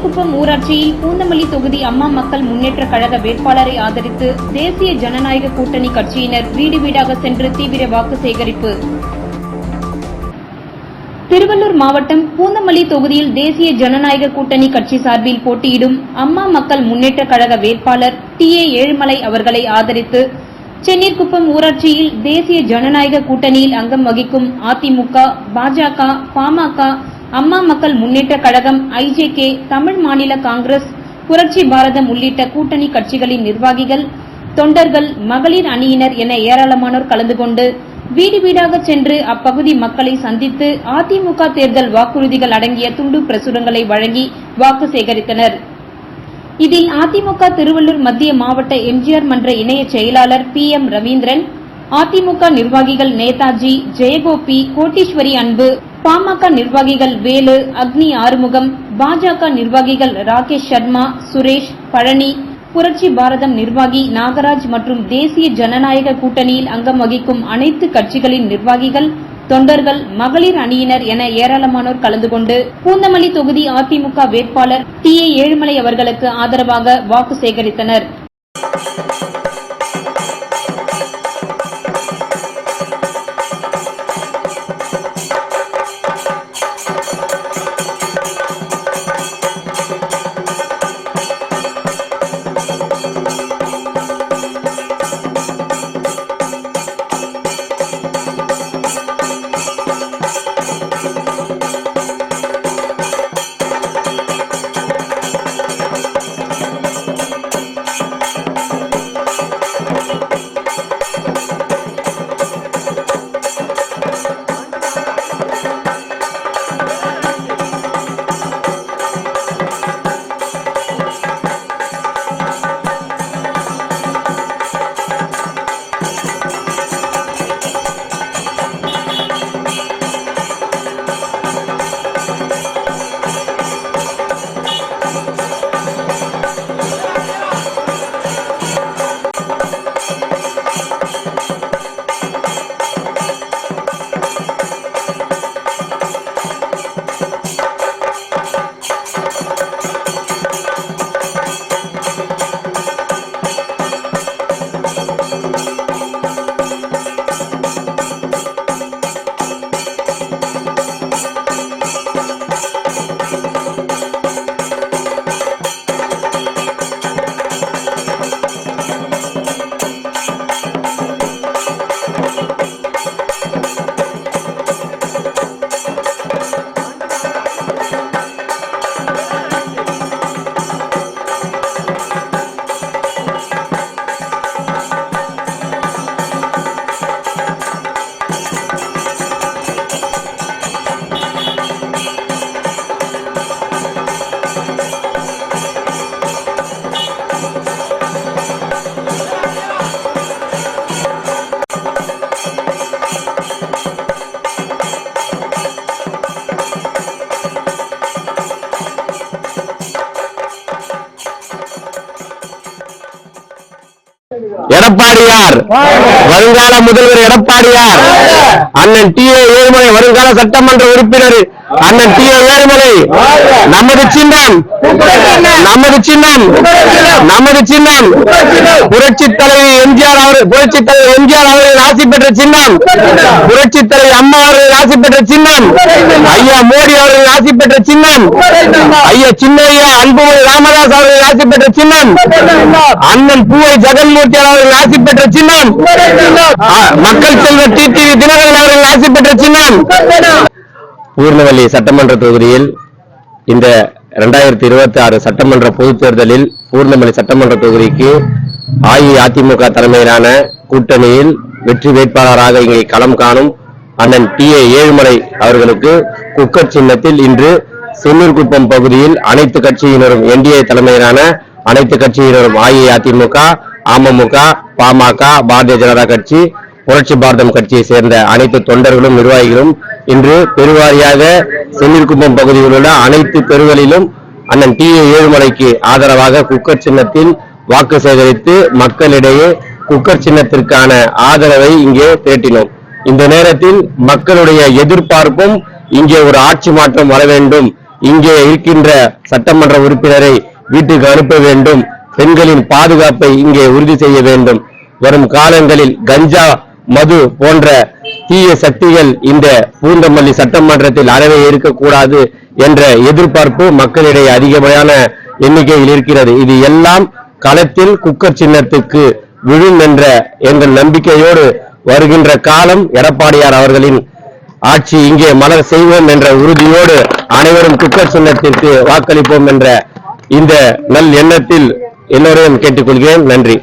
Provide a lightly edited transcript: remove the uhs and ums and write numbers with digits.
சென்னீர்குப்பம் ஊராட்சியில் பூந்தமல்லி தொகுதி அம்மா மக்கள் முன்னேற்ற கழக வேட்பாளரை ஆதரித்து தேசிய ஜனநாயக கூட்டணி கட்சியினர் வீடு வீடாக சென்று தீவிர வாக்கு சேகரிப்பு. திருவள்ளூர் மாவட்டம் பூந்தமல்லி தொகுதியில் தேசிய ஜனநாயக கூட்டணி கட்சி சார்பில் போட்டியிடும் அம்மா மக்கள் முன்னேற்ற கழக வேட்பாளர் TA ஏழுமலை அவர்களை ஆதரித்து சென்னீர்குப்பம் ஊராட்சியில் தேசிய ஜனநாயக கூட்டணியில் அங்கம் வகிக்கும் அதிமுக, பாஜக, பாமக, அம்மா மக்கள் முன்னேற்ற கழகம், IJK, தமிழ் மாநில காங்கிரஸ், புரட்சி பாரதம் உள்ளிட்ட கூட்டணி கட்சிகளின் நிர்வாகிகள், தொண்டர்கள், மகளிர் அணியினர் என ஏராளமானோர் கலந்து கொண்டு வீடு வீடாக சென்று அப்பகுதி மக்களை சந்தித்து அதிமுக தேர்தல் வாக்குறுதிகள் அடங்கிய துண்டு பிரசுரங்களை வழங்கி வாக்கு சேகரித்தனர். இதில் அதிமுக திருவள்ளூர் மத்திய மாவட்ட எம்ஜிஆர் மன்ற இணைய செயலாளர் PM ரவீந்திரன், அதிமுக நிர்வாகிகள் நேதாஜி, ஜெயகோபி, கோட்டீஸ்வரி அன்பு, பாமக நிர்வாகிகள் வேலு, அக்னி ஆறுமுகம், பாஜக நிர்வாகிகள் ராகேஷ் சர்மா, சுரேஷ், பழனி, புரட்சி பாரதம் நிர்வாகி நாகராஜ் மற்றும் தேசிய ஜனநாயக கூட்டணியில் அங்கம் வகிக்கும் அனைத்து கட்சிகளின் நிர்வாகிகள், தொண்டர்கள், மகளிர் அணியினர் என ஏராளமானோர் கலந்து கொண்டு பூந்தமல்லி தொகுதி அதிமுக வேட்பாளர் TA ஏழுமலை அவர்களுக்கு ஆதரவாக வாக்கு சேகரித்தனர். எடப்பாடியார் வருங்கால முதல்வர் எடப்பாடியார், அண்ணன் TA ஏழுமலை வருங்கால சட்டமன்ற உறுப்பினர் அண்ணன் TA ஏழுமலை, நமது சின்னம் நமது சின்னம் நமது சின்னம் புரட்சி தலைவர் எம்ஜிஆர் அவர்கள் ஆசி பெற்ற சின்னம், புரட்சி தலைவர் அம்மா அவர்கள் ஆசி பெற்ற சின்னம், ஐயா மோடி அவர்கள் ஆசி பெற்ற சின்னம், ஐயா சின்னையா அன்புமணி ராமதாஸ் அவர்கள் ஆசி பெற்ற சின்னம், அண்ணன் பூவை ஜெகன்மூர்த்தி அவர்கள் ஆசி பெற்ற சின்னம், மக்கள் செல்வர் TTV தினகரன் அவர்கள் ஆசி பெற்ற சின்னம். பூர்ணவல்லி சட்டமன்ற தொகுதியில் இந்த 2026 சட்டமன்ற பொதுத் தேர்தலில் பூர்ணமல்லி சட்டமன்ற தொகுதிக்கு அஇஅதிமுக தலைமையிலான கூட்டணியில் வெற்றி வேட்பாளராக இங்கே களம் காணும் அண்ணன் TA ஏழுமலை அவர்களுக்கு குக்கர் சின்னத்தில் இன்று சென்னீர்குப்பம் பகுதியில் அனைத்து கட்சியினரும் NDA தலைமையிலான அனைத்து கட்சியினரும் அஇஅதிமுக, அமமுக, பாமக, பாரதிய ஜனதா கட்சி, புரட்சி பாரதம் கட்சியை சேர்ந்த அனைத்து தொண்டர்களும் நிர்வாகிகளும் இன்று பெருவாரியாக சென்னீர்குப்பம் பகுதியில் உள்ள அனைத்து தெருகளிலும் அண்ணன் TA ஏழுமலைக்கு ஆதரவாக குக்கர் சின்னத்தில் வாக்கு சேகரித்து மக்களிடையே குக்கர் சின்னத்திற்கான ஆதரவை இங்கே திரட்டினோம். இந்த நேரத்தில் மக்களுடைய எதிர்பார்ப்பும் இங்கே ஒரு ஆட்சி மாற்றம் வர வேண்டும் இங்கே இருக்கின்ற சட்டமன்ற உறுப்பினரை வீட்டுக்கு அனுப்ப வேண்டும். பெண்களின் பாதுகாப்பை இங்கே உறுதி செய்ய வேண்டும். வரும் காலங்களில் கஞ்சா, மது போன்ற தீய சக்திகள் இந்த பூந்தமல்லி சட்டமன்றத்தில் அறவே இருக்கக்கூடாது என்ற எதிர்பார்ப்பு மக்களிடையே அதிகமான எண்ணிக்கையில் இருக்கிறது. இது எல்லாம் களத்தில் குக்கர் சின்னத்துக்கு விழும் என்ற எங்கள் நம்பிக்கையோடு வருகின்ற காலம் எடப்பாடியார் அவர்களின் ஆட்சி இங்கே மலர் செய்வோம் என்ற உறுதியோடு அனைவரும் குக்கர் சின்னத்திற்கு வாக்களிப்போம் என்ற இந்த நல் எண்ணத்தில் எல்லோரையும் கேட்டுக்கொள்கிறேன். நன்றி.